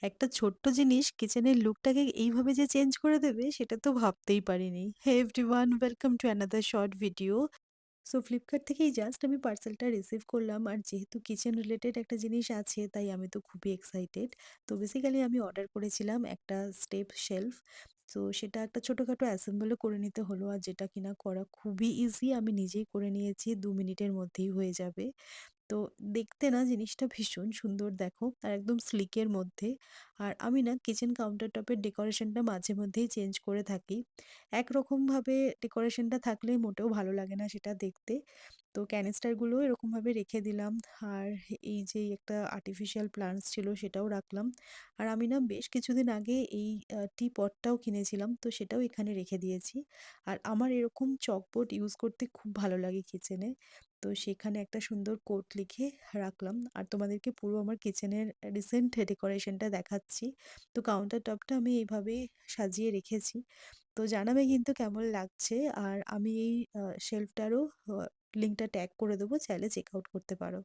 একটা ছোট্ট জিনিস কিচেনের লুকটাকে এইভাবে যে চেঞ্জ করে দেবে সেটা তো ভাবতেই পারিনি। Hey everyone, welcome to another short video. So Flipkart থেকেই জাস্ট আমি পার্সেলটা রিসিভ করলাম। আর যেহেতু কিচেন রিলেটেড একটা জিনিস আছে তাই আমি তো খুবই এক্সাইটেড। তো বেসিক্যালি আমি অর্ডার করেছিলাম একটা স্টেপ শেলফ। তো সেটা একটা ছোটখাটো অ্যাসেম্বলও করে নিতে হলো। আর যেটা কিনা করা খুবই ইজি, আমি নিজেই করে নিয়েছি। ২ মিনিটের মধ্যেই হয়ে যাবে। তো দেখতে না জিনিসটা ভীষণ সুন্দর দেখো, আর একদম স্লিকের মধ্যে। আর আমি না কিচেন কাউন্টার টপের ডেকোরেশনটা মাঝে মধ্যেই চেঞ্জ করে থাকি। একরকমভাবে ডেকোরেশনটা থাকলে মোটেও ভালো লাগে না সেটা দেখতে। তো ক্যানিস্টারগুলো এরকমভাবে রেখে দিলাম। আর এই যে একটা আর্টিফিশিয়াল প্লান্টস ছিল সেটাও রাখলাম। আর আমি না বেশ কিছুদিন আগে এই টি পটটাও কিনেছিলাম, তো সেটাও এখানে রেখে দিয়েছি। আর আমার এরকম চকবোর্ড ইউজ করতে খুব ভালো লাগে কিচেনে। তো সেখানে একটা সুন্দর কোট লিখে রাখলাম। আর তোমাদেরকে পুরো আমার কিচেনের রিসেন্ট ডেকোরেশনটা দেখাচ্ছি। তো কাউন্টার টপটা আমি এইভাবেই সাজিয়ে রেখেছি। তো জানাবে কিন্তু কেমন লাগছে। আর আমি এই শেলফটারও লিঙ্কটা ট্যাগ করে দেবো, চাইলে চেক আউট করতে পারো।